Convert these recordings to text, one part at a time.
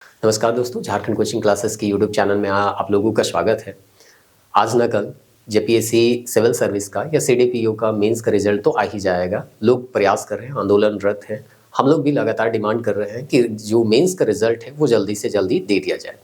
नमस्कार दोस्तों, Jharkhand coaching classes की यूट्यूब चैनल में आप लोगों का स्वागत है। आज न कल जेपीएससी सिविल सर्विस का या सीडीपीओ का मेंस का रिजल्ट तो आ ही जाएगा। लोग प्रयास कर रहे हैं, आंदोलनरत हैं। हम लोग भी लगातार डिमांड कर रहे हैं कि जो मेंस का रिजल्ट है वो जल्दी से जल्दी दे दिया जाए।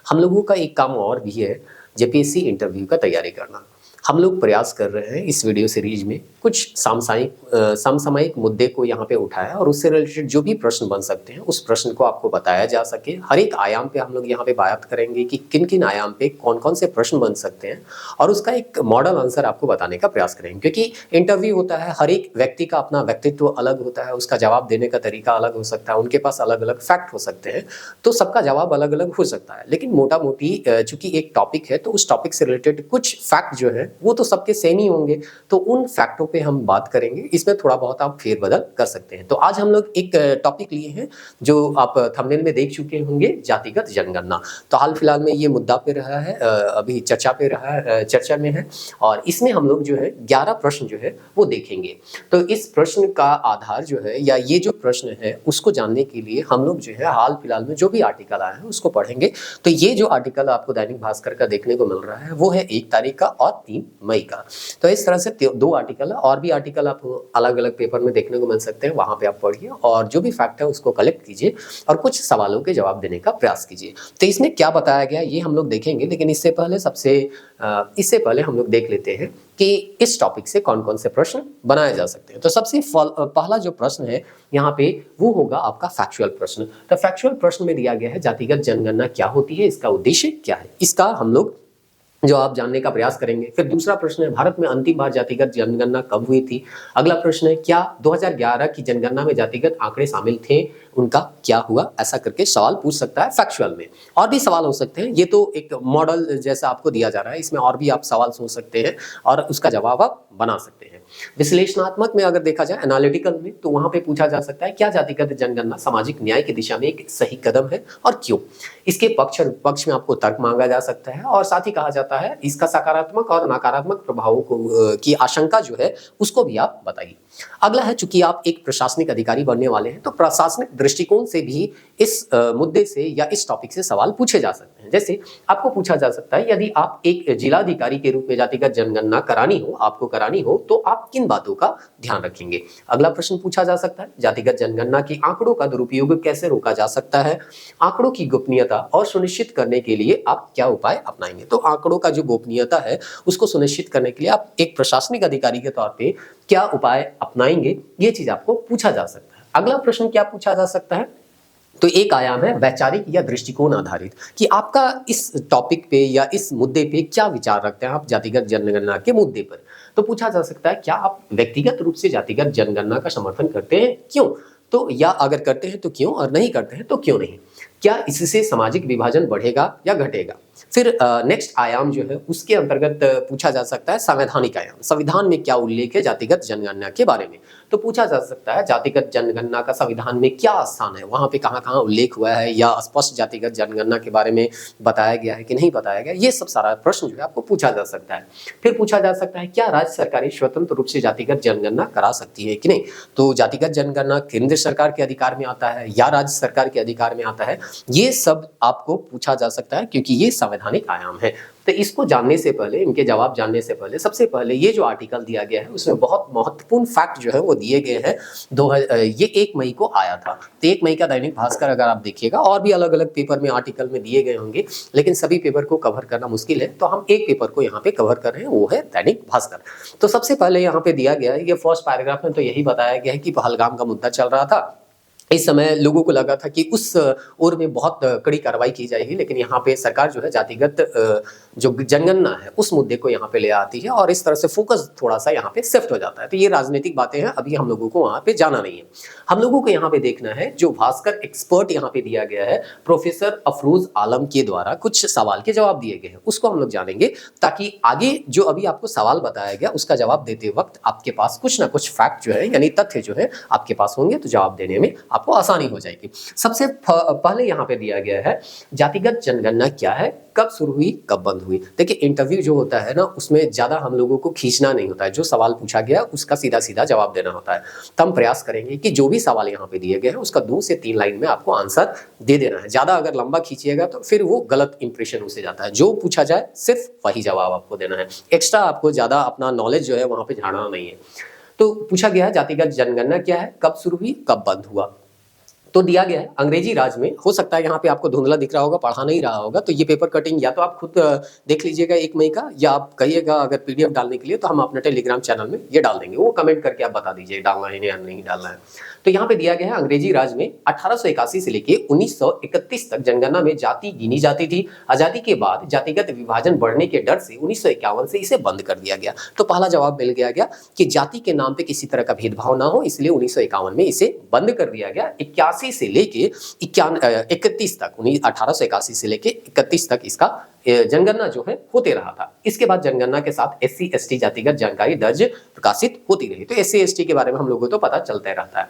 हम लोगों का एक काम और भी है, जेपीएससी इंटरव्यू का तैयारी करना। हम लोग प्रयास कर रहे हैं इस वीडियो सीरीज में कुछ समसामयिक मुद्दे को यहाँ पे उठाया और उससे रिलेटेड जो भी प्रश्न बन सकते हैं उस प्रश्न को आपको बताया जा सके। हर एक आयाम पे हम लोग यहाँ पे बात करेंगे कि किन किन आयाम पे कौन कौन से प्रश्न बन सकते हैं और उसका एक मॉडल आंसर आपको बताने का प्रयास करेंगे। क्योंकि इंटरव्यू होता है, हर एक व्यक्ति का अपना व्यक्तित्व अलग होता है, उसका जवाब देने का तरीका अलग हो सकता है, उनके पास अलग अलग फैक्ट हो सकते हैं, तो सबका जवाब अलग अलग हो सकता है। लेकिन मोटा मोटी चूंकि एक टॉपिक है तो उस टॉपिक से रिलेटेड कुछ फैक्ट जो है वो तो सबके सेम ही होंगे, तो उन फैक्टों पे हम बात करेंगे। इसमें थोड़ा बहुत आप फेरबदल कर सकते हैं। तो आज हम लोग एक टॉपिक लिए हैं जो आप थंबनेल में देख चुके होंगे, जातिगत जनगणना। तो हाल फिलहाल में ये मुद्दा पे रहा है, अभी चर्चा में है और इसमें हम लोग जो है 11 प्रश्न जो है वो देखेंगे। तो इस प्रश्न का आधार जो है या ये जो प्रश्न है उसको जानने के लिए हम लोग जो है हाल फिलहाल में जो भी आर्टिकल आया है उसको पढ़ेंगे। तो ये जो आर्टिकल आपको दैनिक भास्कर का देखने को मिल रहा है वो है 1 तारीख का और 3 मई का। तो इस तरह से 2 आर्टिकल है, और भी आर्टिकल आप अलग अलग पेपर में देखने को मिल सकते हैं, वहां पे आप पढ़िए और जो भी फैक्ट है उसको कलेक्ट कीजिए और कुछ सवालों के जवाब देने का प्रयास कीजिए। तो इसमें क्या बताया गया ये हम लोग देखेंगे, लेकिन इससे पहले हम लोग देख लेते हैं कि इस टॉपिक से कौन कौन से प्रश्न बनाए जा सकते हैं। तो सबसे पहला जो प्रश्न है यहाँ पे वो होगा आपका फैक्चुअल प्रश्न। तो फैक्चुअल प्रश्न में दिया गया है जातिगत जनगणना क्या होती है, इसका उद्देश्य क्या है, इसका हम लोग जवाब जानने का प्रयास करेंगे। फिर दूसरा प्रश्न है भारत में अंतिम बार जातिगत जनगणना कब हुई थी। अगला प्रश्न है क्या 2011 की जनगणना में जातिगत आंकड़े शामिल थे, उनका क्या हुआ, ऐसा करके सवाल पूछ सकता है फैक्चुअल में। और भी सवाल हो सकते हैं, ये तो एक मॉडल जैसा आपको दिया जा रहा है, इसमें और भी आप सवाल सोच सकते हैं और उसका जवाब आप बना सकते हैं। विश्लेषणात्मक में अगर देखा जाए एनालिटिकल में, तो वहां पे पूछा जा सकता है क्या जातिगत जनगणना सामाजिक न्याय की दिशा में एक सही कदम है और क्यों। इसके पक्ष में आपको तर्क मांगा जा सकता है और साथ ही कहा जाता है इसका सकारात्मक और नकारात्मक प्रभावों को की आशंका जो है उसको भी आप बताइए। अगला है, चूंकि आप एक प्रशासनिक अधिकारी बनने वाले हैं तो प्रशासनिक दृष्टिकोण से भी इस मुद्दे से या इस टॉपिक से सवाल पूछे जा सकते हैं। जैसे आपको पूछा जा सकता है यदि आप एक जिलाधिकारी के रूप में जातिगत जनगणना आपको करानी हो तो आप किन बातों का ध्यान रखेंगे। अगला प्रश्न पूछा जा सकता है जातिगत जनगणना की आंकड़ों का दुरुपयोग कैसे रोका जा सकता है, आंकड़ों की गोपनीयता और सुनिश्चित करने के लिए आप क्या उपाय अपनाएंगे। तो आंकड़ों का जो गोपनीयता है उसको सुनिश्चित करने के लिए आप एक प्रशासनिक अधिकारी के तौर पे क्या उपाय अपनाएंगे, ये चीज आपको पूछा जा सकता है। अगला प्रश्न क्या पूछा जा सकता है, तो एक आयाम है वैचारिक या दृष्टिकोण आधारित, कि आपका इस टॉपिक पे या इस मुद्दे पे क्या विचार रखते हैं आप जातिगत जनगणना के मुद्दे पर। तो पूछा जा सकता है क्या आप व्यक्तिगत रूप से जातिगत जनगणना का समर्थन करते हैं, क्यों, तो या अगर करते हैं तो क्यों और नहीं करते हैं तो क्यों नहीं, क्या इससे सामाजिक विभाजन बढ़ेगा या घटेगा। फिर नेक्स्ट आयाम जो है उसके अंतर्गत पूछा जा सकता है संवैधानिक आयाम, संविधान में क्या उल्लेख है जातिगत जनगणना के बारे में। तो पूछा जा सकता है जातिगत जनगणना का संविधान में क्या स्थान है, वहां पे कहाँ कहाँ उल्लेख हुआ है या स्पष्ट जातिगत जनगणना के बारे में बताया गया है कि नहीं बताया गया, ये सब सारा प्रश्न जो है आपको पूछा जा सकता है। फिर पूछा जा सकता है क्या राज्य सरकारें स्वतंत्र रूप से जातिगत जनगणना करा सकती है कि नहीं। तो जातिगत जनगणना केंद्र सरकार के अधिकार में आता है या राज्य सरकार के अधिकार में आता है, ये सब आपको पूछा जा सकता है क्योंकि ये संवैधानिक आयाम है। तो इसको जानने से पहले, इनके जवाब जानने से पहले, सबसे पहले ये जो आर्टिकल दिया गया है उसमें बहुत महत्वपूर्ण फैक्ट जो है वो दिए गए हैं। ये 1 मई को आया था। तो 1 मई का दैनिक भास्कर अगर आप देखिएगा, और भी अलग अलग पेपर में आर्टिकल में दिए गए होंगे, लेकिन सभी पेपर को कवर करना मुश्किल है, तो हम एक पेपर को यहाँ पे कवर कर रहे हैं, वो है दैनिक भास्कर। तो सबसे पहले यहाँ पे दिया गया है, ये फर्स्ट पैराग्राफ में तो यही बताया गया है कि पहलगाम का मुद्दा चल रहा था। इस समय लोगों को लगा था कि उस ओर में बहुत कड़ी कार्रवाई की जाएगी, लेकिन यहाँ पे सरकार जो है जातिगत जो जनगणना है उस मुद्दे को यहाँ पे ले आती है और इस तरह से फोकस थोड़ा सा यहाँ पे शिफ्ट हो जाता है। तो ये राजनीतिक बातें हैं, अभी हम लोगों को वहाँ पे जाना नहीं है। हम लोगों को यहाँ पे देखना है जो भास्कर एक्सपर्ट यहाँ पे दिया गया है प्रोफेसर अफरोज आलम के द्वारा कुछ सवाल के जवाब दिए गए हैं, उसको हम लोग जानेंगे ताकि आगे जो अभी आपको सवाल बताया गया उसका जवाब देते वक्त आपके पास कुछ ना कुछ फैक्ट जो है यानी तथ्य जो है आपके पास होंगे, तो जवाब देने में आपको आसानी हो जाएगी। सबसे पहले यहाँ पे दिया गया है जातिगत जनगणना क्या है, कब शुरू हुई, कब बंद हुई। देखिए इंटरव्यू जो होता है ना, उसमें ज्यादा हम लोगों को खींचना नहीं होता है, जो सवाल पूछा गया उसका सीधा सीधा जवाब देना होता है। तो हम प्रयास करेंगे कि जो भी सवाल यहाँ पे दिए गए हैं उसका 2 से 3 लाइन में आपको आंसर दे देना है। ज्यादा अगर लंबा खींचिएगा तो फिर वो गलत इंप्रेशन उससे जाता है। जो पूछा जाए सिर्फ वही जवाब आपको देना है, एक्स्ट्रा आपको ज्यादा अपना नॉलेज जो है वहां पे झाड़ना नहीं है। तो पूछा गया है जातिगत जनगणना क्या है, कब शुरू हुई, कब बंद हुआ। तो दिया गया है अंग्रेजी राज में, हो सकता है यहाँ पे आपको धुंधला दिख रहा होगा, पढ़ा नहीं रहा होगा, तो ये पेपर कटिंग या तो आप खुद देख लीजिएगा 1 मई का, या आप कहिएगा अगर पीडीएफ डालने के लिए तो हम अपने टेलीग्राम चैनल में ये डाल देंगे, वो कमेंट करके आप बता दीजिए डालना है या नहीं डालना है। तो यहाँ पे दिया गया है अंग्रेजी राज में 1881 से लेके 1931 तक जनगणना में जाति गिनी जाती थी। आजादी के बाद जातिगत विभाजन बढ़ने के डर से 1951 से इसे बंद कर दिया गया। तो पहला जवाब मिल गया कि जाति के नाम पे किसी तरह का भेदभाव ना हो, इसलिए 1951 में इसे बंद कर दिया गया। 81 से लेके 31 तक, 1881 से लेके 31 तक इसका जनगणना जो है होते रहा था। इसके बाद जनगणना के साथ SC ST जातिगत जानकारी दर्ज प्रकाशित होती रही। तो SC ST के बारे में हम लोगों को तो पता चलता रहता है।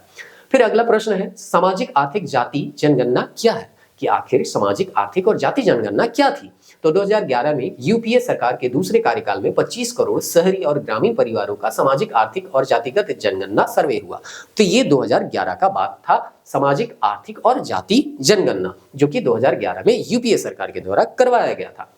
फिर अगला प्रश्न है सामाजिक आर्थिक जाति जनगणना क्या है, कि आखिर सामाजिक आर्थिक और जाति जनगणना क्या थी। तो 2011 में यूपीए सरकार के दूसरे कार्यकाल में 25 करोड़ शहरी और ग्रामीण परिवारों का सामाजिक आर्थिक और जातिगत जनगणना सर्वे हुआ। तो ये 2011 का बात था, सामाजिक आर्थिक और जाति जनगणना, जो कि 2011 में यूपीए सरकार के द्वारा करवाया गया था।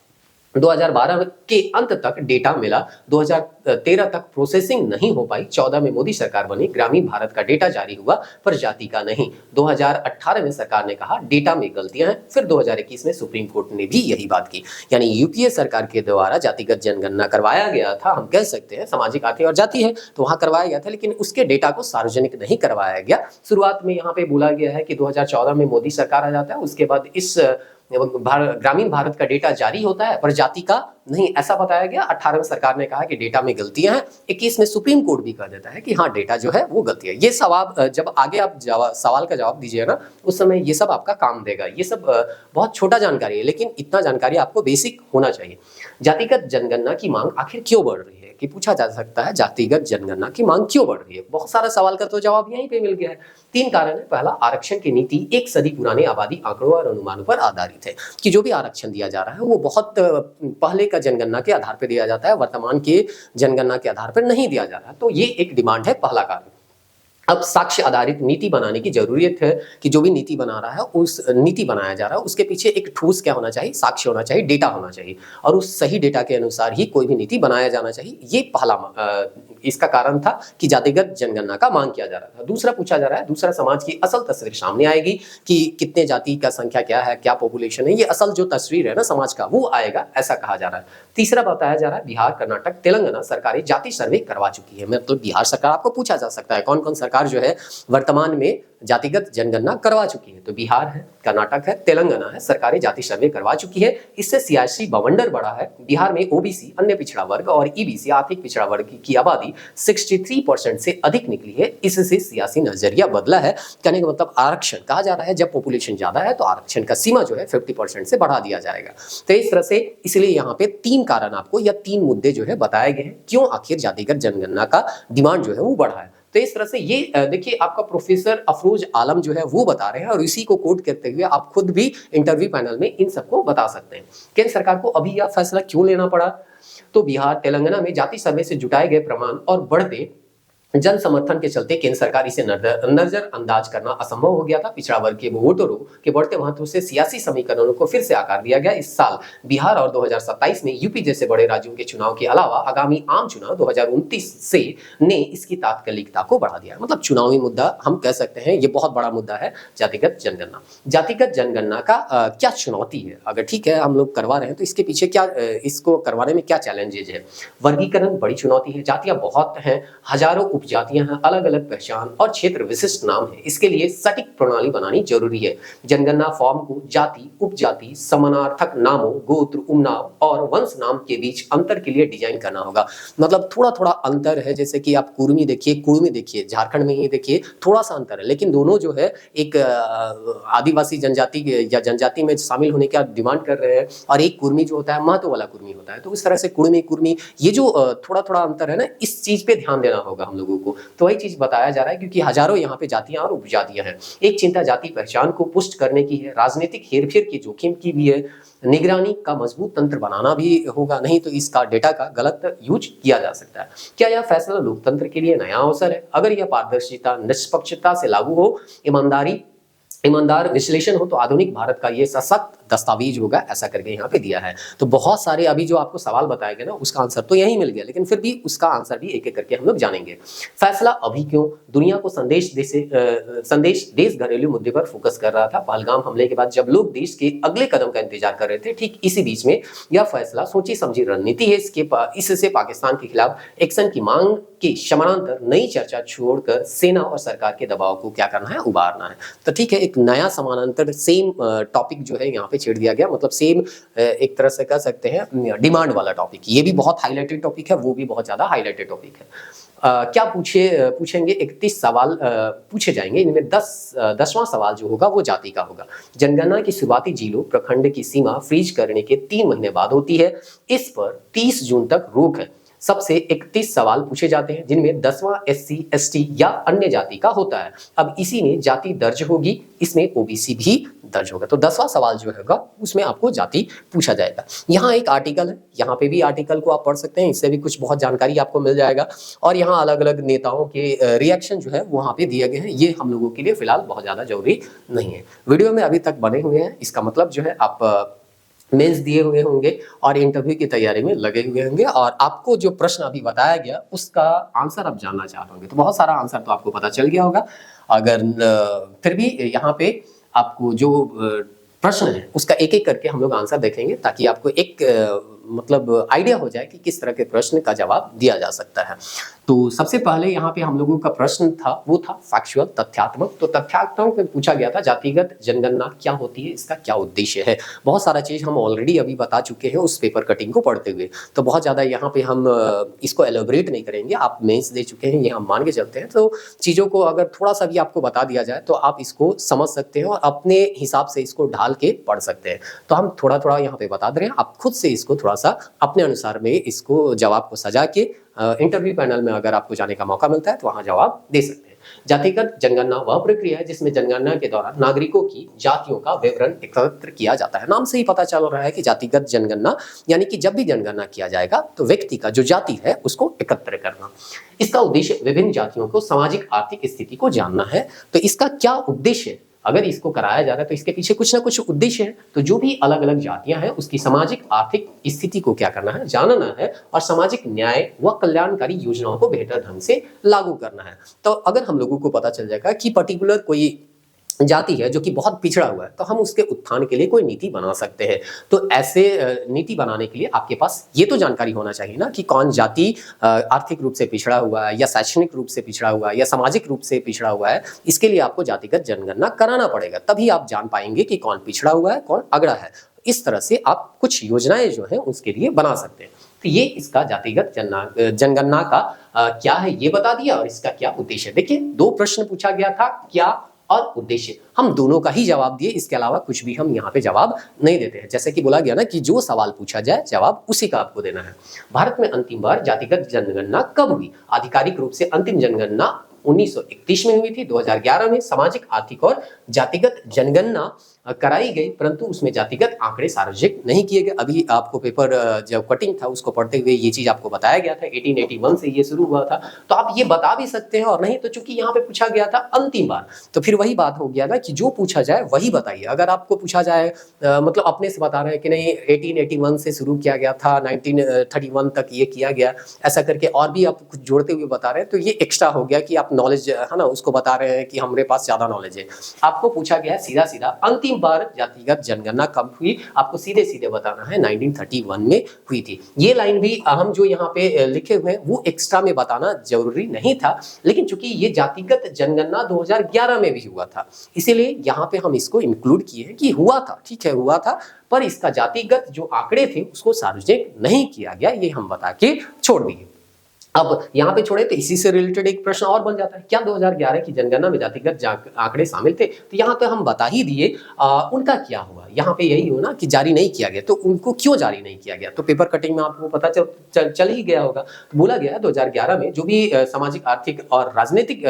2012 के अंत तक डेटा मिला, 2013 तक प्रोसेसिंग नहीं हो पाई, 14 में मोदी सरकार बनी, ग्रामीण भारत का डेटा जारी हुआ पर जाति का नहीं। 2018 में सरकार ने कहा डेटा में गलतियां हैं, फिर 2021 में सुप्रीम कोर्ट ने भी यही बात की। यानी यूपीए सरकार के द्वारा जातिगत जनगणना करवाया गया था, हम कह सकते हैं सामाजिक आर्थिक और जाति है तो वहां करवाया गया था, लेकिन उसके डेटा को सार्वजनिक नहीं करवाया गया। शुरुआत में यहाँ पे बोला गया है कि 2014 में मोदी सरकार आ जाता है, उसके बाद इस ग्रामीण भारत का डेटा जारी होता है पर जाति का नहीं, ऐसा बताया गया। 18 में सरकार ने कहा कि डेटा में गलतियां हैं, 21 में सुप्रीम कोर्ट भी कह देता है कि हाँ डेटा जो है वो गलती है। ये सवाल जब आगे आप सवाल का जवाब दीजिए ना, उस समय ये सब आपका काम देगा। ये सब बहुत छोटा जानकारी है, लेकिन इतना जानकारी आपको बेसिक होना चाहिए। जातिगत जनगणना की मांग आखिर क्यों बढ़ रही है, कि पूछा जा सकता है जातिगत जनगणना की मांग क्यों बढ़ रही है। बहुत सारा सवाल का तो जवाब यहीं पे मिल गया है। 3 कारण है। पहला, आरक्षण की नीति 1 सदी पुराने आबादी आंकड़ों और अनुमानों पर आधारित है, कि जो भी आरक्षण दिया जा रहा है वो बहुत पहले का जनगणना के आधार पर दिया जाता है, वर्तमान के जनगणना के आधार पर नहीं दिया जा रहा। तो ये एक डिमांड है, पहला कारण। अब साक्ष्य आधारित नीति बनाने की जरूरत है, कि जो भी नीति बना रहा है, उस नीति बनाया जा रहा है उसके पीछे एक ठोस क्या होना चाहिए, साक्ष्य होना चाहिए, डेटा होना चाहिए, और उस सही डेटा के अनुसार ही कोई भी नीति बनाया जाना चाहिए। ये पहला इसका कारण था कि जातिगत जनगणना का मांग किया जा रहा था। दूसरा पूछा जा रहा है, दूसरा समाज की असल तस्वीर सामने आएगी कि कितने जाति का संख्या क्या है, क्या पॉपुलेशन है, ये असल जो तस्वीर है ना समाज का वो आएगा, ऐसा कहा जा रहा है। तीसरा बताया जा रहा है बिहार, कर्नाटक, तेलंगाना सरकारें जाति सर्वे करवा चुकी है। मतलब बिहार सरकार, आपको पूछा जा सकता है कौन कौन सरकार जो है वर्तमान में जातिगत जनगणना करवा चुकी है, तो बिहार है, कर्नाटक है, तेलंगाना है, सरकारें जाति सर्वे करवा चुकी है। इससे सियासी बवंडर बढ़ा है। बिहार में ओबीसी, अन्य पिछड़ा वर्ग और ईबीसी, आर्थिक पिछड़ा वर्ग की आबादी 63% से अधिक निकली है। इससे सियासी नजरिया बदला है। कहने का मतलब आरक्षण कहा जा रहा है, जब पॉपुलेशन ज्यादा है तो आरक्षण का सीमा जो है 50% से बढ़ा दिया जाएगा। तो इस तरह से, इसलिए यहाँ पे 3 कारण आपको या 3 मुद्दे जो है बताए गए हैं, क्यों आखिर जातिगत जनगणना का डिमांड जो है वो बढ़ा है। तो इस तरह से ये देखिए आपका प्रोफेसर अफरोज आलम जो है वो बता रहे हैं, और इसी को कोट करते हुए आप खुद भी इंटरव्यू पैनल में इन सबको बता सकते हैं। केंद्र सरकार को अभी यह फैसला क्यों लेना पड़ा, तो बिहार, तेलंगाना में जाति सर्वे से जुटाए गए प्रमाण और बढ़ते जन समर्थन के चलते केंद्र सरकार इसे नजरअंदाज करना असंभव हो गया था। पिछड़ा वर्ग के वोटरों के बढ़ते महत्व से सियासी समीकरणों को फिर से आकार दिया गया। इस साल बिहार और 2027 में यूपी जैसे बड़े राज्यों के चुनाव के अलावा आगामी आम चुनाव 2029 से ने इसकी तात्कालिकता को बढ़ा दिया। मतलब चुनावी मुद्दा हम कह सकते हैं, ये बहुत बड़ा मुद्दा है जातिगत जनगणना। जातिगत जनगणना का क्या चुनौती है, अगर ठीक है हम लोग करवा रहे हैं तो इसके पीछे क्या, इसको करवाने में क्या चैलेंजेज है। वर्गीकरण बड़ी चुनौती है, जातियां बहुत हैं, हजारों उपजातियां हैं, अलग अलग पहचान और क्षेत्र विशिष्ट नाम है। इसके लिए सटीक प्रणाली बनानी जरूरी है। जनगणना फॉर्म को जाति, उपजाति, समानार्थक नामों, गोत्र, उपनाम और वंश नाम के बीच अंतर के लिए डिजाइन करना होगा। मतलब थोड़ा थोड़ा अंतर है, जैसे कि आप कुर्मी देखिए, कुर्मी देखिए, झारखंड में ही देखिए, थोड़ा सा अंतर है, लेकिन दोनों जो है एक आदिवासी जनजाति या जनजाति में शामिल होने का डिमांड कर रहे हैं, और एक कुर्मी जो होता है महतो वाला कुर्मी होता है। तो इस तरह से कुर्मी, ये जो थोड़ा थोड़ा अंतर है ना, इस चीज पे ध्यान देना होगा हम लोगों लोगों को। तो वही चीज बताया जा रहा है, क्योंकि हजारों यहाँ पे जातियां और उपजातियां हैं। एक चिंता जाति पहचान को पुष्ट करने की है, राजनीतिक हेरफेर की जोखिम की भी है, निगरानी का मजबूत तंत्र बनाना भी होगा, नहीं तो इसका डेटा का गलत यूज किया जा सकता है। क्या यह फैसला लोकतंत्र के लिए नया अवसर है? अगर यह पारदर्शिता निष्पक्षता से लागू हो, ईमानदार विश्लेषण हो, तो आधुनिक भारत का ये सशक्त दस्तावेज होगा, ऐसा करके यहाँ पे दिया है। तो बहुत सारे अभी जो आपको सवाल बताए गए ना, उसका आंसर तो यही मिल गया, लेकिन फिर भी उसका आंसर भी एक एक करके हम लोग जानेंगे। फैसला अभी क्यों? दुनिया को संदेश देश घरेलू मुद्दे पर फोकस कर रहा था। पहलगाम हमले के बाद जब लोग देश के अगले कदम का इंतजार कर रहे थे, ठीक इसी बीच में यह फैसला सोची समझी रणनीति है। इससे पाकिस्तान के खिलाफ एक्शन की मांग के समानांतर नई चर्चा छोड़कर सेना और सरकार के दबाव को क्या करना है, उबारना है। तो ठीक है, एक नया समानांतर सेम टॉपिक जो है यहाँ पे छेड़ दिया गया, मतलब सेम एक तरह से कह सकते हैं डिमांड वाला टॉपिक। ये भी बहुत हाईलाइटेड टॉपिक है, वो भी बहुत ज्यादा हाईलाइटेड टॉपिक है। क्या पूछेंगे 31 सवाल पूछे जाएंगे। इनमें 10वां सवाल जो होगा वो जाति का होगा। जनगणना की शुरुआती जिलों प्रखंड की सीमा फ्रीज करने के 3 महीने बाद होती है। इस पर 30 जून तक रोक है। सबसे 31 सवाल पूछे जाते हैं, जिनमें 10वां SC ST या अन्य जाति का होता है। अब इसी में जाति दर्ज होगी, इसमें OBC भी दर्ज होगा। तो 10वां सवाल जो होगा उसमें आपको जाति पूछा जाएगा। यहाँ एक आर्टिकल है, यहाँ पे भी आर्टिकल को आप पढ़ सकते हैं, इससे भी कुछ बहुत जानकारी आपको मिल जाएगा। और यहाँ अलग अलग नेताओं के रिएक्शन जो है वहाँ पे दिए गए हैं। ये हम लोगों के लिए फिलहाल बहुत ज्यादा जरूरी नहीं है। वीडियो में अभी तक बने हुए हैं, इसका मतलब जो है आप मेंस दिए हुए होंगे और इंटरव्यू की तैयारी में लगे हुए होंगे, और आपको जो प्रश्न अभी बताया गया उसका आंसर आप जानना चाह रहे होंगे। तो बहुत सारा आंसर तो आपको पता चल गया होगा। अगर फिर भी यहाँ पे आपको जो प्रश्न है उसका एक एक करके हम लोग आंसर देखेंगे, ताकि आपको एक मतलब आइडिया हो जाए कि किस तरह के प्रश्न का जवाब दिया जा सकता है। तो सबसे पहले यहाँ पे हम लोगों का प्रश्न था वो था फैक्चुअल, तथ्यात्मक। तो तथ्यात्मक में पूछा गया था जातिगत जनगणना क्या होती है, इसका क्या उद्देश्य है। बहुत सारा चीज हम ऑलरेडी अभी बता चुके हैं उस पेपर कटिंग को पढ़ते हुए, तो बहुत ज्यादा यहाँ पे हम इसको एलोबरेट नहीं करेंगे। आप मेंस दे चुके हैं, ये हम मान के चलते हैं। तो चीजों को अगर थोड़ा सा भी आपको बता दिया जाए तो आप इसको समझ सकते हैं और अपने हिसाब से इसको ढाल के पढ़ सकते हैं। तो हम थोड़ा थोड़ा यहाँ पे बता दे रहे हैं, आप खुद से इसको थोड़ा सा अपने अनुसार में इसको जवाब को सजा के इंटरव्यू पैनल में अगर आपको जाने का मौका मिलता है तो वहां जवाब दे सकते हैं। जातिगत जनगणना वह प्रक्रिया है जिसमें जनगणना के दौरान नागरिकों की जातियों का विवरण एकत्र किया जाता है। नाम से ही पता चल रहा है कि जातिगत जनगणना यानी कि जब भी जनगणना किया जाएगा तो व्यक्ति का जो जाति है उसको एकत्र करना। इसका उद्देश्य विभिन्न जातियों को सामाजिक आर्थिक स्थिति को जानना है। तो इसका क्या उद्देश्य है? अगर इसको कराया जा रहा है तो इसके पीछे कुछ ना कुछ उद्देश्य है। तो जो भी अलग अलग जातियां हैं उसकी सामाजिक आर्थिक स्थिति को क्या करना है, जानना है, और सामाजिक न्याय व कल्याणकारी योजनाओं को बेहतर ढंग से लागू करना है। तो अगर हम लोगों को पता चल जाएगा कि पर्टिकुलर कोई जाति है जो कि बहुत पिछड़ा हुआ है, तो हम उसके उत्थान के लिए कोई नीति बना सकते हैं। तो ऐसे नीति बनाने के लिए आपके पास ये तो जानकारी होना चाहिए ना कि कौन जाति आर्थिक रूप से पिछड़ा हुआ है या शैक्षणिक रूप से पिछड़ा हुआ है या सामाजिक रूप से पिछड़ा हुआ है। इसके लिए आपको जातिगत जनगणना कराना पड़ेगा, तभी आप जान पाएंगे कि कौन पिछड़ा हुआ है, कौन अगड़ा है। इस तरह से आप कुछ योजनाएं जो है उसके लिए बना सकते हैं। तो ये इसका जातिगत जनगणना का क्या है ये बता दिया, और इसका क्या उद्देश्य है। देखिए, 2 प्रश्न पूछा गया था, क्या और उद्देश्य। हम दोनों का ही जवाब दिए, इसके अलावा कुछ भी हम यहाँ पे जवाब नहीं देते हैं। जैसे कि बोला गया ना कि जो सवाल पूछा जाए जवाब उसी का आपको देना है। भारत में अंतिम बार जातिगत जनगणना कब हुई? आधिकारिक रूप से अंतिम जनगणना 1931 में हुई थी। 2011 में सामाजिक, आर्थिक और जातिगत जनगणना कराई गई, परंतु उसमें जातिगत आंकड़े सार्वजनिक नहीं किए गए। अभी आपको पेपर जब कटिंग था उसको पढ़ते हुए ये चीज आपको बताया गया था, 1881 से ये शुरू हुआ था। तो आप ये बता भी सकते हैं, और नहीं तो चूंकि यहाँ पे पूछा गया था अंतिम बार, तो फिर वही बात हो गया ना कि जो पूछा जाए वही बताइए। अगर आपको पूछा जाए मतलब अपने से बता रहे हैं कि नहीं 1881 से शुरू किया गया था, 1931 तक ये किया गया, ऐसा करके और भी आप कुछ जोड़ते हुए बता रहे हैं, तो ये एक्स्ट्रा हो गया कि आप नॉलेज है ना उसको बता रहे हैं कि हमारे पास ज्यादा नॉलेज है। आपको पूछा गया है सीधा सीधा अंतिम बार जातिगत जनगणना कब हुई, आपको सीधे सीधे बताना है 1931 में हुई थी। ये लाइन भी हम जो यहाँ पे लिखे हुए हैं वो एक्स्ट्रा में बताना जरूरी नहीं था, लेकिन चूंकि ये जातिगत जनगणना 2011 में भी हुआ था, इसीलिए यहाँ पे हम इसको इंक्लूड किए हैं कि हुआ था, ठीक है हुआ था, पर इसका जातिगत जो आंकड़े थे उसको सार्वजनिक नहीं किया गया, ये हम बता के छोड़ दिए। अब यहाँ पे छोड़े तो इसी से रिलेटेड एक प्रश्न और बन जाता है, क्या 2011 की जनगणना में जातिगत आंकड़े शामिल थे? तो यहाँ पे हम बता ही दिए उनका क्या हुआ। यहाँ पे यही हो ना कि जारी नहीं किया गया, तो उनको क्यों जारी नहीं किया गया? तो पेपर कटिंग में आपको पता चल ही गया होगा। तो बोला गया 2011 में जो भी सामाजिक, आर्थिक और राजनीतिक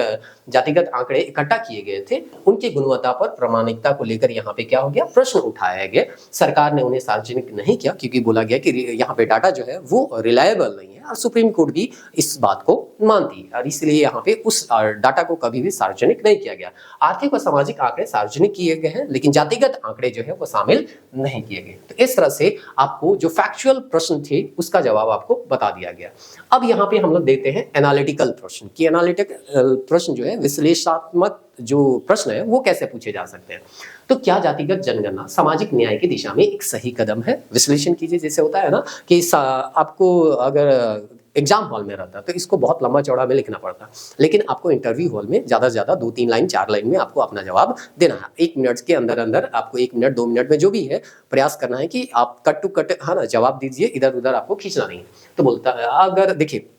जातिगत आंकड़े इकट्ठा किए गए थे, उनकी गुणवत्ता पर प्रामाणिकता को लेकर यहाँ पे क्या हो गया, प्रश्न उठाया गया। सरकार ने उन्हें सार्वजनिक नहीं किया क्योंकि बोला गया कि यहाँ पे डाटा जो है वो रिलायबल नहीं है, और सुप्रीम कोर्ट भी इस बात को मानती है, और इसलिए यहाँ पे उस डाटा को कभी भी सार्वजनिक नहीं किया गया। आर्थिक और सामाजिक आंकड़े सार्वजनिक किए गए हैं, लेकिन जातिगत आंकड़े जो है वो शामिल नहीं किए गए। तो इस तरह से आपको जो फैक्चुअल प्रश्न थे उसका जवाब आपको बता दिया गया। अब यहाँ पे हम लोग देखते हैं एनालिटिकल प्रश्न कि एनालिटिकल प्रश्न जो है, विश्लेषणात्मक जो प्रश्न है वो कैसे पूछे जा सकते हैं। तो क्या जातिगत जनगणना सामाजिक न्याय की दिशा में एक सही कदम है? विश्लेषण कीजिए। जैसे होता है ना कि आपको अगर एग्जाम हॉल में रहता तो इसको बहुत लंबा चौड़ा में लिखना पड़ता, लेकिन आपको इंटरव्यू हॉल में ज्यादा से ज्यादा 2-3 लाइन 4 लाइन में आपको अपना जवाब देना है। 1 मिनट के अंदर अंदर आपको 1 मिनट 2 मिनट में जो भी है प्रयास करना है कि आप कट टू कट है ना जवाब दीजिए, इधर उधर आपको खींचना नहीं है। तो बोलता है, अगर देखिए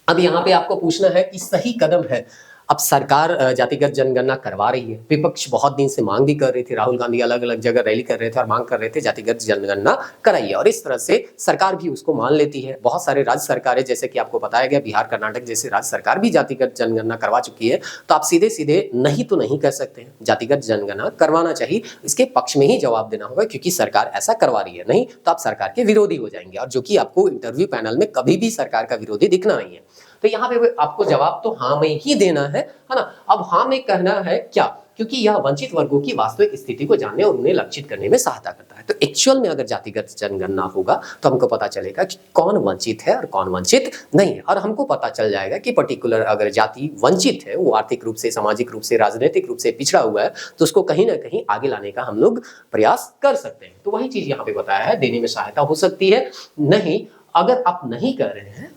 अब यहाँ पे आपको पूछना है कि सही कदम है। अब सरकार जातिगत जनगणना करवा रही है, विपक्ष बहुत दिन से मांग भी कर रही थी, राहुल गांधी अलग अलग जगह रैली कर रहे थे और मांग कर रहे थे जातिगत जनगणना कराइए, और इस तरह से सरकार भी उसको मान लेती है। बहुत सारे राज्य सरकारें, जैसे कि आपको बताया गया, बिहार कर्नाटक जैसे राज्य सरकार भी जातिगत जनगणना करवा चुकी है। तो आप सीधे सीधे नहीं तो नहीं कह सकते हैं, जातिगत जनगणना करवाना चाहिए, इसके पक्ष में ही जवाब देना होगा क्योंकि सरकार ऐसा करवा रही है। नहीं तो आप सरकार के विरोधी हो जाएंगे, और जो कि आपको इंटरव्यू पैनल में कभी भी सरकार का विरोधी दिखना नहीं है। तो यहाँ पे आपको जवाब तो हाँ में ही देना है ना। अब हाँ में कहना है क्या? क्योंकि यह वंचित वर्गों की वास्तविक स्थिति को जानने और उन्हें लक्षित करने में सहायता करता है। तो एक्चुअल में अगर जातिगत जनगणना होगा तो हमको पता चलेगा कि कौन वंचित है और कौन वंचित नहीं है, और हमको पता चल जाएगा कि पर्टिकुलर अगर जाति वंचित है, वो आर्थिक रूप से, सामाजिक रूप से, राजनीतिक रूप से पिछड़ा हुआ है, तो उसको कहीं ना कहीं आगे लाने का हम लोग प्रयास कर सकते हैं। तो वही चीज यहाँ पे बताया है, देने में सहायता हो सकती है। नहीं, अगर आप नहीं कर रहे हैं,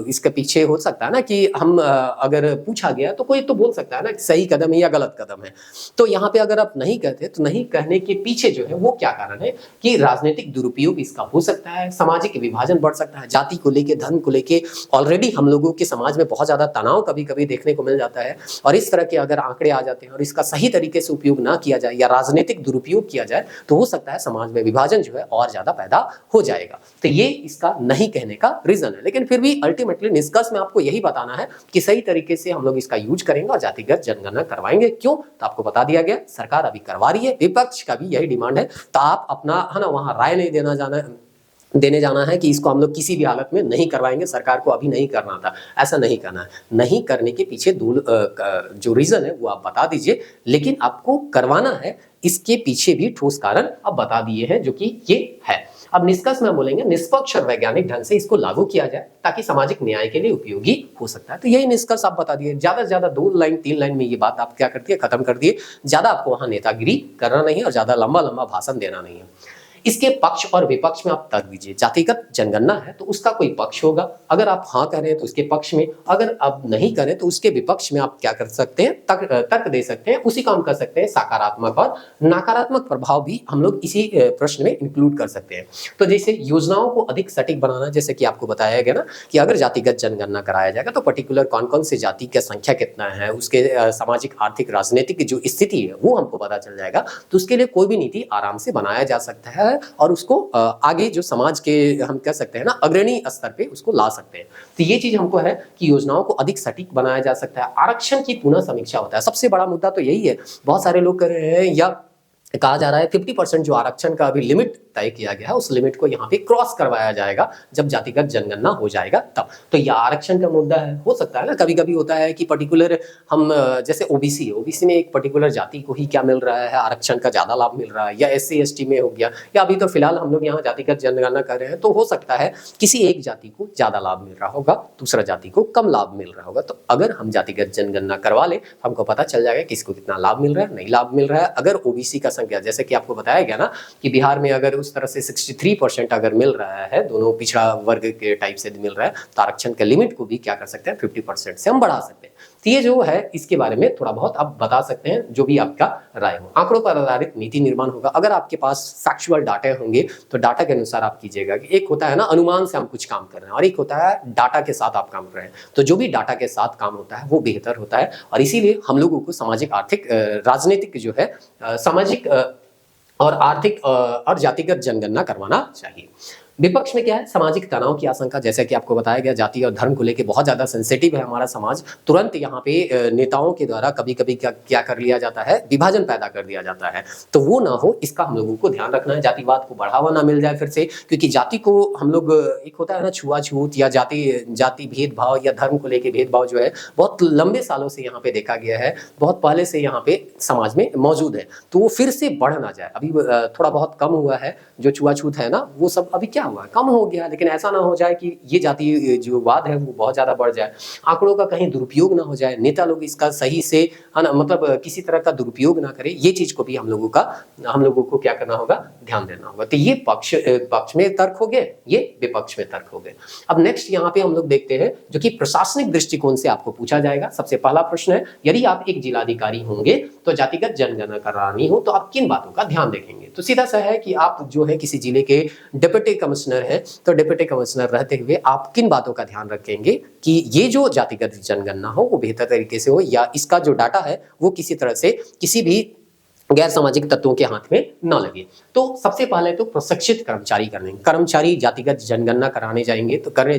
इसके पीछे हो सकता है ना कि हम अगर पूछा गया तो कोई तो बोल सकता है ना कि सही कदम है या गलत कदम है। तो यहाँ पे अगर आप नहीं कहते तो नहीं कहने के पीछे जो है वो क्या कारण है कि राजनीतिक दुरुपयोग इसका हो सकता है, सामाजिक विभाजन बढ़ सकता है, जाति को लेके, धर्म को लेके ऑलरेडी हम लोगों के समाज में बहुत ज्यादा तनाव कभी कभी देखने को मिल जाता है, और इस तरह के अगर आंकड़े आ जाते हैं और इसका सही तरीके से उपयोग ना किया जाए या राजनीतिक दुरुपयोग किया जाए तो हो सकता है समाज में विभाजन जो है और ज्यादा पैदा हो जाएगा। तो ये इसका नहीं कहने का रीजन है। लेकिन फिर भी अल्टीमेटली निष्कर्ष में आपको यही बताना है कि सही तरीके से हम लोग इसका यूज करेंगे और जातिगत जनगणना करवाएंगे। क्यों? तो आपको बता दिया गया, सरकार अभी करवा रही है, विपक्ष का भी यही डिमांड है। तो आप अपना है ना वहां राय नहीं देने जाना है कि इसको हम लोग किसी भी हालत में नहीं करवाएंगे, सरकार को अभी नहीं करना था, ऐसा नहीं करना है। नहीं करने के पीछे जो रीजन है वो आप बता दीजिए, लेकिन आपको करवाना है, इसके पीछे भी ठोस कारण अब बता दिए हैं जो कि ये है। अब निष्कर्ष में बोलेंगे निष्पक्ष और वैज्ञानिक ढंग से इसको लागू किया जाए ताकि सामाजिक न्याय के लिए उपयोगी हो सकता है। तो यही निष्कर्ष आप बता दिए, ज्यादा से ज्यादा 2 लाइन 3 लाइन में ये बात आप क्या करती है, खत्म कर दिए। ज्यादा आपको वहां नेतागिरी करना नहीं है और ज्यादा लंबा लंबा भाषण देना नहीं है। इसके पक्ष और विपक्ष में आप तर्क दीजिए। जातिगत जनगणना है तो उसका कोई पक्ष होगा, अगर आप हाँ कह रहे हैं तो उसके पक्ष में, अगर आप नहीं करें तो उसके विपक्ष में आप क्या कर सकते हैं, तर्क दे सकते हैं। उसी काम कर सकते हैं सकारात्मक और नकारात्मक प्रभाव भी हम लोग इसी प्रश्न में इंक्लूड कर सकते हैं। तो जैसे योजनाओं को अधिक सटीक बनाना, जैसे कि आपको बताया गया ना कि अगर जातिगत जनगणना कराया जाएगा तो पर्टिकुलर कौन कौन से जाति का संख्या कितना है, उसके सामाजिक, आर्थिक, राजनीतिक जो स्थिति है वो हमको पता चल जाएगा। तो उसके लिए कोई भी नीति आराम से बनाया जा सकता है और उसको आगे जो समाज के हम कह सकते हैं ना अग्रणी स्तर पे उसको ला सकते हैं। तो ये चीज हमको है कि योजनाओं को अधिक सटीक बनाया जा सकता है। आरक्षण की पुनः समीक्षा होता है, सबसे बड़ा मुद्दा तो यही है। बहुत सारे लोग कर रहे हैं या कहा जा रहा है 50% जो आरक्षण का अभी लिमिट तय किया गया है उस लिमिट को यहाँ पे क्रॉस करवाया जाएगा जब जातिगत जनगणना हो जाएगा तब। तो यह आरक्षण का मुद्दा है। हो सकता है ना कभी कभी होता है कि पर्टिकुलर हम जैसे ओबीसी में एक पर्टिकुलर जाति को ही क्या मिल रहा है, आरक्षण का ज्यादा लाभ मिल रहा है, या SC ST में हो गया, या अभी तो फिलहाल हम लोग यहाँ जातिगत जनगणना कर रहे हैं तो हो सकता है किसी एक जाति को ज्यादा लाभ मिल रहा होगा, दूसरा जाति को कम लाभ मिल रहा होगा। तो अगर हम जातिगत जनगणना करवा ले हमको पता चल जाएगा किसको कितना लाभ मिल रहा है, नहीं लाभ मिल रहा है। अगर ओबीसी का संख्या, जैसे कि आपको बताया गया ना कि बिहार में अगर उस तरह से 63% अगर मिल रहा है, दोनों पिछड़ा वर्ग के टाइप से मिल रहा है, तो आरक्षण के लिमिट को भी क्या कर सकते हैं 50% से हम बढ़ा सकते हैं। तो ये जो है इसके बारे में थोड़ा बहुत आप बता सकते हैं, जो भी आपका राय हो। आंकड़ों पर आधारित नीति निर्माण होगा। अगर आपके पास फैक्चुअल डाटा होंगे तो डाटा के अनुसार आप कीजिएगा। कि एक होता है ना अनुमान से हम कुछ काम कर रहे हैं, और एक होता है डाटा के साथ आप काम कर रहे हैं। तो जो भी डाटा के साथ काम होता है वो बेहतर होता है, और इसीलिए हम लोगों को सामाजिक, आर्थिक, राजनीतिक जो है सामाजिक और आर्थिक और जातिगत जनगणना करवाना चाहिए। विपक्ष में क्या है, सामाजिक तनाव की आशंका। जैसा कि आपको बताया गया, जाति और धर्म को लेकर बहुत ज्यादा सेंसिटिव है हमारा समाज। तुरंत यहाँ पे नेताओं के द्वारा कभी कभी क्या कर लिया जाता है, विभाजन पैदा कर दिया जाता है। तो वो ना हो, इसका हम लोगों को ध्यान रखना है। जातिवाद को बढ़ावा ना मिल जाए फिर से, क्योंकि जाति को हम लोग, एक होता है ना छुआछूत या जाति भेदभाव या धर्म को लेकर भेदभाव जो है बहुत लंबे सालों से यहाँ पे देखा गया है, बहुत पहले से यहाँ पे समाज में मौजूद है। तो वो फिर से बढ़ ना जाए। अभी थोड़ा बहुत कम हुआ है जो छुआछूत है ना, वो सब अभी क्या हुआ, कम हो गया, लेकिन ऐसा ना हो जाए कि ये जाति जो वाद है वो बहुत ज्यादा बढ़ जाए। आंकड़ों का कहीं दुरुपयोग ना हो जाए, नेता लोग इसका सही से, है ना, मतलब किसी तरह का दुरुपयोग ना करे। ये चीज को भी हम लोगों को क्या करना होगा, ध्यान देना होगा। तो ये पक्ष में तर्क हो गए, ये विपक्ष में तर्क हो गए। अब नेक्स्ट यहाँ पे हम लोग देखते हैं, जो कि प्रशासनिक दृष्टिकोण से आपको पूछा जाएगा। सबसे पहला प्रश्न है, यदि आप एक जिलाधिकारी होंगे तो जातिगत जनगणना करानी हो तो आप किन बातों का ध्यान रखेंगे। तो सीधा सा है कि आप जो है किसी जिले के डिप्टी कमिश्नर है, तो डिप्टी कमिश्नर रहते हुए आप किन बातों का ध्यान रखेंगे कि ये जो जातिगत जनगणना हो वो बेहतर तरीके से हो, या इसका जो डाटा है वो किसी तरह से किसी भी गैर सामाजिक तत्वों के हाथ में न लगे। तो सबसे पहले तो प्रशिक्षित कर्मचारी जातिगत जनगणना करने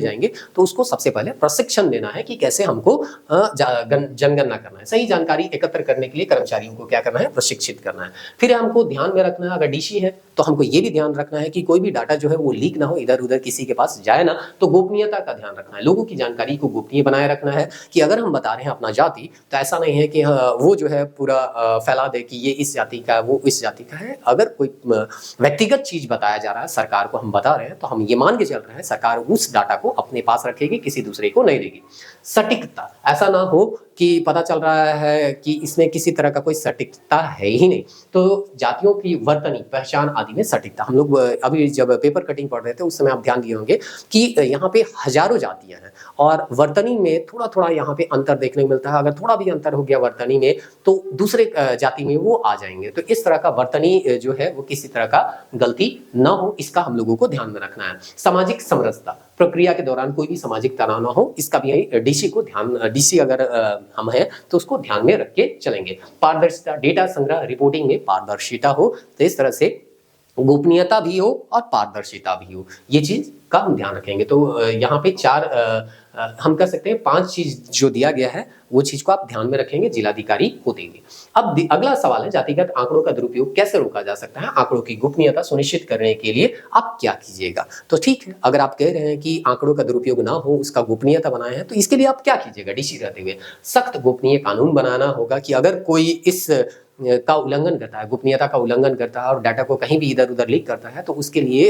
जाएंगे तो उसको सबसे पहले प्रशिक्षण देना है कि कैसे हमको जनगणना करना है। सही जानकारी एकत्र करने के लिए कर्मचारियों को क्या करना है, प्रशिक्षित करना है। फिर हमको ध्यान में रखना है, अगर डीसी है तो हमको ये भी ध्यान रखना है कि कोई भी डाटा जो है वो लीक ना हो, इधर उधर किसी के पास जाए ना। तो गोपनीयता का ध्यान रखना है, लोगों की जानकारी को गोपनीय बनाए रखना है। कि अगर हम बता रहे हैं अपना जाति, तो ऐसा नहीं है कि वो जो है पूरा फैला दे कि ये इस जाति का, वो इस जाति का है। अगर कोई व्यक्तिगत चीज बताया जा रहा है, सरकार को हम बता रहे हैं, तो हम ये मान के चल रहे हैं सरकार उस डाटा को अपने पास रखेगी, किसी दूसरे को नहीं देगी। सटीकता, ऐसा ना हो कि पता चल रहा है कि इसमें किसी तरह का कोई सटीकता है ही नहीं। तो जातियों की वर्तनी पहचान आदि में सटीकता, हम लोग अभी जब पेपर कटिंग पढ़ रहे थे उस समय आप ध्यान दिए होंगे कि यहाँ पे हजारों जातियां हैं और वर्तनी में थोड़ा थोड़ा यहाँ पे अंतर देखने को मिलता है। अगर थोड़ा भी अंतर हो गया वर्तनी में तो दूसरे जाति में वो आ जाएंगे। तो इस तरह का वर्तनी जो है वो किसी तरह का गलती ना हो, इसका हम लोगों को ध्यान में रखना है। सामाजिक समरसता, प्रक्रिया के दौरान कोई भी सामाजिक तनाव ना हो, इसका भी डीसी अगर हम है तो उसको ध्यान में रख के चलेंगे। पारदर्शिता, डेटा संग्रह रिपोर्टिंग में पारदर्शिता हो, तो इस तरह से गोपनीयता भी हो और पारदर्शिता भी हो, ये चीज का हम ध्यान रखेंगे। तो यहाँ पे हम कह सकते हैं 5 चीज जो दिया गया है वो चीज को आप ध्यान में रखेंगे जिलाधिकारी होते हुए। अब अगला सवाल है, जातिगत आंकड़ों का दुरुपयोग कैसे रोका जा सकता है, आंकड़ों की गोपनीयता सुनिश्चित करने के लिए आप क्या कीजिएगा। तो ठीक है, अगर आप कह रहे हैं कि आंकड़ों का दुरुपयोग ना हो, उसका गोपनीयता बनाए हैं, तो इसके लिए आप क्या कीजिएगा। डीसी रहते हुए सख्त गोपनीय कानून बनाना होगा कि अगर कोई इस का उल्लंघन करता है, गोपनीयता का उल्लंघन करता है और डाटा को कहीं भी इधर उधर लीक करता है, तो उसके लिए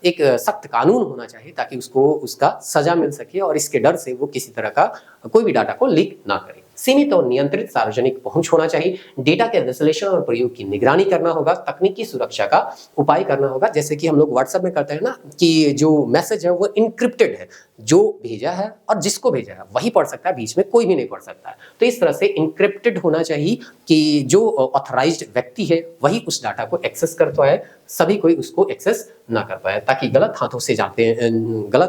एक सख्त कानून होना चाहिए ताकि उसको उसका सजा मिल सके और इसके डर से वो किसी तरह का कोई भी डाटा को लीक ना करे। सीमित और नियंत्रित सार्वजनिक पहुंच होना चाहिए। डेटा के विश्लेषण और प्रयोग की निगरानी करना होगा। तकनीकी सुरक्षा का उपाय करना होगा, जैसे कि हम लोग व्हाट्सएप में करते हैं ना कि जो मैसेज है वो इनक्रिप्टेड है, जो भेजा है और जिसको भेजा है वही पढ़ सकता है, बीच में कोई भी नहीं पढ़ सकता है। तो इस तरह से इनक्रिप्टेड होना चाहिए कि जो ऑथराइज्ड व्यक्ति है वही उस डाटा को एक्सेस कर पाए, सभी कोई उसको एक्सेस ना कर पाए, ताकि गलत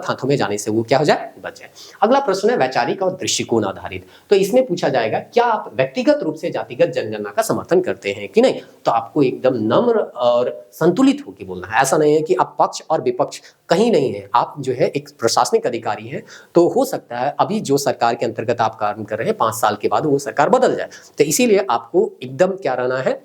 हाथों में जाने से वो क्या हो जाए, बच जाए। अगला प्रश्न है वैचारिक और दृष्टिकोण आधारित। तो इसमें पूछा जाएगा क्या आप व्यक्तिगत रूप से जातिगत जनगणना का समर्थन करते हैं कि नहीं। तो आपको एकदम नम्र और संतुलित होकर बोलना है। ऐसा नहीं है कि आप पक्ष और विपक्ष कहीं नहीं है, आप जो है एक प्रशासनिक अधिकारी हैं। तो हो सकता है अभी जो सरकार के अंतर्गत आप काम कर रहे हैं 5 साल के बाद वो सरकार बदल जाए, तो इसीलिए आपको एकदम क्या रहना है,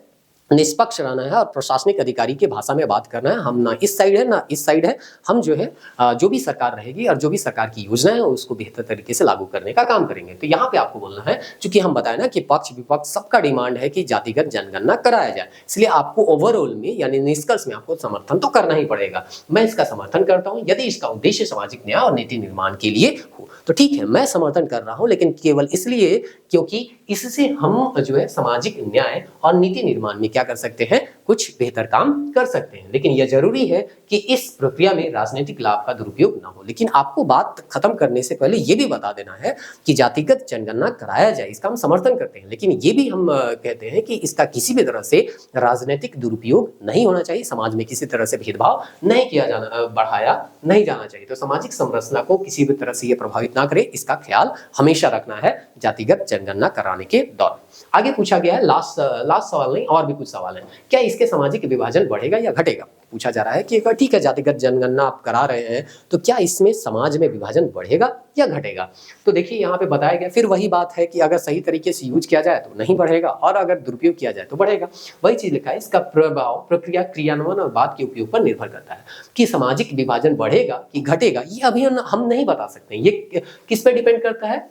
निष्पक्ष रहना है और प्रशासनिक अधिकारी की भाषा में बात करना है। हम ना इस साइड है ना इस साइड है, हम जो है जो भी सरकार रहेगी और जो भी सरकार की योजना है उसको बेहतर तरीके से लागू करने का काम करेंगे। तो यहाँ पे आपको बोलना है, क्योंकि हम बताए ना कि पक्ष विपक्ष सबका डिमांड है कि जातिगत जनगणना कराया जाए, इसलिए आपको ओवरऑल में यानी निष्कर्ष में आपको समर्थन तो करना ही पड़ेगा। मैं इसका समर्थन करता हूँ यदि इसका उद्देश्य सामाजिक न्याय और नीति निर्माण के लिए हो, तो ठीक है मैं समर्थन कर रहा हूँ, लेकिन केवल इसलिए क्योंकि इससे हम जो है सामाजिक न्याय और नीति निर्माण में क्या कर सकते हैं, कुछ बेहतर काम कर सकते हैं। लेकिन यह जरूरी है कि इस प्रक्रिया में राजनीतिक लाभ का दुरुपयोग ना हो। लेकिन आपको बात खत्म करने से पहले ये भी बता देना है कि जातिगत जनगणना कराया जाए, इसका हम समर्थन करते हैं, लेकिन ये भी हम कहते हैं कि इसका किसी भी तरह से राजनीतिक दुरुपयोग नहीं होना चाहिए, समाज में किसी तरह से भेदभाव नहीं किया जाना, बढ़ाया नहीं जाना चाहिए। तो सामाजिक संरचना को किसी भी तरह से ये प्रभावित ना करे, इसका ख्याल हमेशा रखना है जातिगत जनगणना कराने के दौरान। आगे पूछा गया है, लास्ट सवाल नहीं और भी कुछ सवाल है, क्या इसके सामाजिक विभाजन बढ़ेगा या घटेगा? पूछा जा रहा है कि ठीक है जातिगत जनगणना आप करा रहे हैं तो क्या इसमें समाज में विभाजन बढ़ेगा या घटेगा? तो देखिए यहाँ पे बताया गया, फिर वही बात है कि अगर सही तरीके से यूज किया जाए तो नहीं बढ़ेगा और अगर दुरुपयोग किया जाए तो बढ़ेगा। वही चीज लिखा है, इसका प्रभाव प्रक्रिया क्रियान्वयन और बात के उपयोग पर निर्भर करता है कि सामाजिक विभाजन बढ़ेगा कि घटेगा, ये अभी हम नहीं बता सकते। ये किस पे डिपेंड करता है?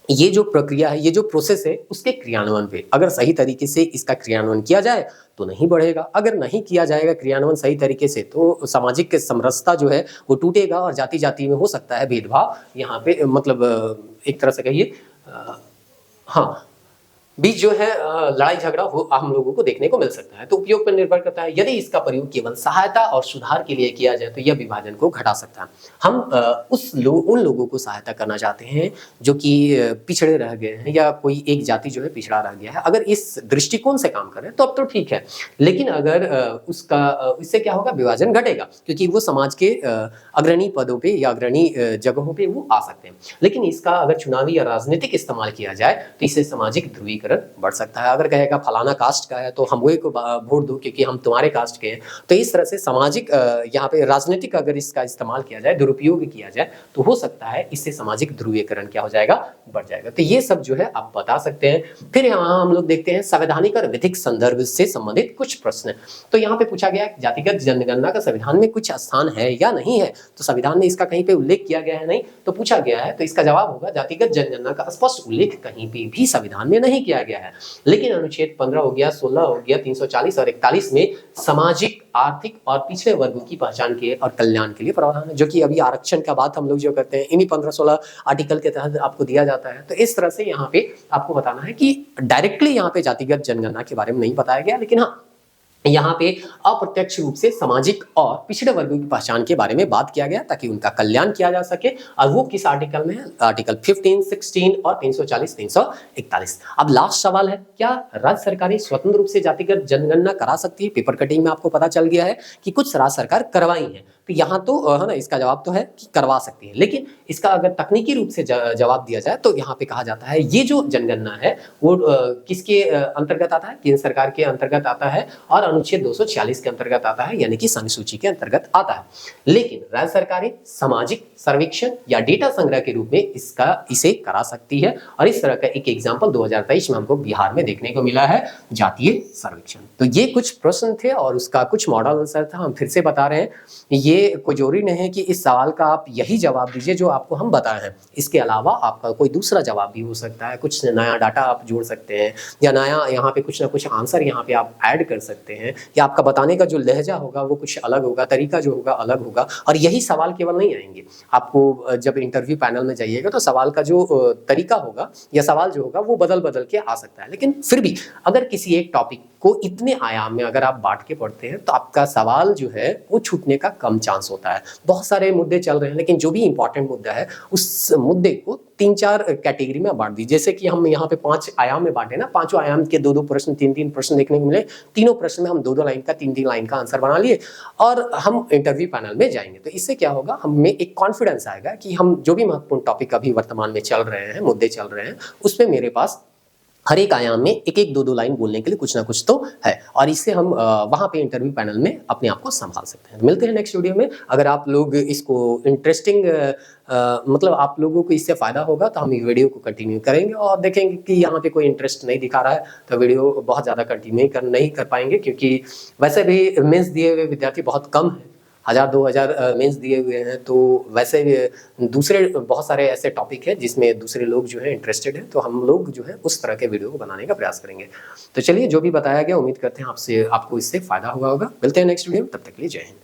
ये जो प्रक्रिया है, ये जो प्रोसेस है, उसके क्रियान्वयन पे। अगर सही तरीके से इसका क्रियान्वयन किया जाए तो नहीं बढ़ेगा, अगर नहीं किया जाएगा क्रियान्वयन सही तरीके से तो सामाजिक समरसता जो है वो टूटेगा और जाति जाति में हो सकता है भेदभाव। यहाँ पे मतलब एक तरह से कहिए हाँ बीच जो है लड़ाई झगड़ा हो हम लोगों को देखने को मिल सकता है। तो उपयोग पर निर्भर करता है। यदि इसका प्रयोग केवल सहायता और सुधार के लिए किया जाए तो यह विभाजन को घटा सकता है। हम उन लोगों को सहायता करना चाहते हैं जो कि पिछड़े रह गए हैं या कोई एक जाति जो है पिछड़ा रह गया है, अगर इस दृष्टिकोण से काम करें तो अब तो ठीक है। लेकिन अगर इससे क्या होगा, विभाजन घटेगा क्योंकि वो समाज के अग्रणी पदों पे या अग्रणी जगहों पे वो आ सकते हैं। लेकिन इसका अगर चुनावी या राजनीतिक इस्तेमाल किया जाए तो इससे सामाजिक ध्रुवीकरण बढ़ सकता है। अगर कहेगा फलाना कास्ट का है तो हम वही को वोट दो क्योंकि हम तुम्हारे कास्ट के हैं, तो इस तरह से सामाजिक यहाँ पे राजनीतिक अगर इसका इस्तेमाल किया जाए, दुरुपयोग किया जाए तो हो सकता है इससे सामाजिक ध्रुवीकरण क्या हो जाएगा, बढ़ जाएगा। तो ये सब जो है आप बता सकते हैं। फिर यहाँ हम लोग देखते हैं संवैधानिक और विधिक संदर्भ से संबंधित कुछ प्रश्न। तो यहाँ पे पूछा गया जातिगत जनगणना का संविधान में कुछ स्थान है या नहीं है, तो संविधान में इसका कहीं पे उल्लेख किया गया है नहीं, तो पूछा गया है तो इसका जवाब होगा जातिगत जनगणना का स्पष्ट उल्लेख कहीं पे भी संविधान में नहीं किया गया है। लेकिन अनुच्छेद 15 हो गया, 16 हो गया, 340 और 41 में सामाजिक, आर्थिक और पिछड़े वर्गों की पहचान के और कल्याण के लिए प्रावधान है, जो कि अभी आरक्षण का बात हम लोग जो करते हैं इन्हीं 15-16 आर्टिकल के तहत आपको दिया जाता है। तो इस तरह से यहाँ पे आपको बताना है कि डायरेक्टली यहाँ पे जातिगत जनगणना के बारे में नहीं बताया गया, लेकिन हाँ यहाँ पे अप्रत्यक्ष रूप से सामाजिक और पिछड़े वर्गों की पहचान के बारे में बात किया गया ताकि उनका कल्याण किया जा सके। और वो किस आर्टिकल में है? आर्टिकल 15, 16 और 340, 341। अब लास्ट सवाल है, क्या राज्य सरकारें स्वतंत्र रूप से जातिगत जनगणना करा सकती है? पेपर कटिंग में आपको पता चल गया है कि कुछ राज्य सरकार करवाई है, तो यहाँ तो है ना, इसका जवाब तो है कि करवा सकती है। लेकिन इसका अगर तकनीकी रूप से जवाब दिया जाए तो यहाँ पे कहा जाता है ये जो जनगणना है वो किसके अंतर्गत आता है? केंद्र सरकार के अंतर्गत आता है और अनुच्छेद 246 के अंतर्गत आता है, यानी कि संघ सूची के अंतर्गत आता है। लेकिन राज्य सरकारें सामाजिक सर्वेक्षण या डेटा संग्रह के रूप में इसे करा सकती है। और इस तरह का एक एग्जाम्पल 2023 में हमको बिहार में देखने को मिला है, जातीय सर्वेक्षण। तो ये कुछ प्रश्न थे और उसका कुछ मॉडल आंसर था। हम फिर से बता रहे हैं, ये कोई जरूरी नहीं है कि इस सवाल का आप यही जवाब दीजिए जो आपको हम बताए हैं। इसके अलावा आपका कोई दूसरा जवाब भी हो सकता है, कुछ नया डाटा आप जोड़ सकते हैं या नया यहाँ पे कुछ ना कुछ आंसर यहाँ पे आप ऐड कर सकते हैं, या आपका बताने का जो लहजा होगा वो कुछ अलग होगा, तरीका जो होगा अलग होगा। और यही सवाल केवल नहीं आएंगे, आपको जब इंटरव्यू पैनल में जाइएगा तो सवाल का जो तरीका होगा या सवाल जो होगा वो बदल बदल के आ सकता है। लेकिन फिर भी अगर किसी एक टॉपिक को इतने आयाम में अगर आप बांट के पढ़ते हैं तो आपका सवाल जो है वो छूटने का कम चांस होता है। बहुत सारे मुद्दे चल रहे हैं, लेकिन जो भी इंपॉर्टेंट मुद्दा है उस मुद्दे को 3-4 कैटेगरी में बांट दीजिए। जैसे कि हम यहाँ पे 5 आयाम में बांटे ना, 5 आयाम के 2-2 प्रश्न, 3-3 प्रश्न देखने को मिले। तीनों प्रश्न में हम 2-2 लाइन का, 3-3 लाइन का आंसर बना लिए और हम इंटरव्यू पैनल में जाएंगे। तो इससे क्या होगा, हमें एक कॉन्फिडेंस आएगा कि हम जो भी महत्वपूर्ण टॉपिक अभी वर्तमान में चल रहे हैं, मुद्दे चल रहे हैं, उसमें मेरे पास हर एक आयाम में एक एक 2-2 लाइन बोलने के लिए कुछ ना कुछ तो है। और इससे हम वहाँ पे इंटरव्यू पैनल में अपने आप को संभाल सकते हैं। तो मिलते हैं नेक्स्ट वीडियो में। अगर आप लोग इसको इंटरेस्टिंग मतलब आप लोगों को इससे फायदा होगा तो हम वीडियो को कंटिन्यू करेंगे और देखेंगे कि यहाँ पे कोई इंटरेस्ट नहीं दिखा रहा है तो वीडियो बहुत ज़्यादा कंटिन्यू नहीं कर पाएंगे, क्योंकि वैसे भी मेंस दिए हुए विद्यार्थी बहुत कम है, 1000-2000 मेंस दिए हुए हैं। तो वैसे दूसरे बहुत सारे ऐसे टॉपिक हैं जिसमें दूसरे लोग जो है इंटरेस्टेड हैं, तो हम लोग जो है उस तरह के वीडियो को बनाने का प्रयास करेंगे। तो चलिए, जो भी बताया गया उम्मीद करते हैं आपको इससे फायदा हुआ होगा। मिलते हैं नेक्स्ट वीडियो में, तब तक के लिए जय हिंद।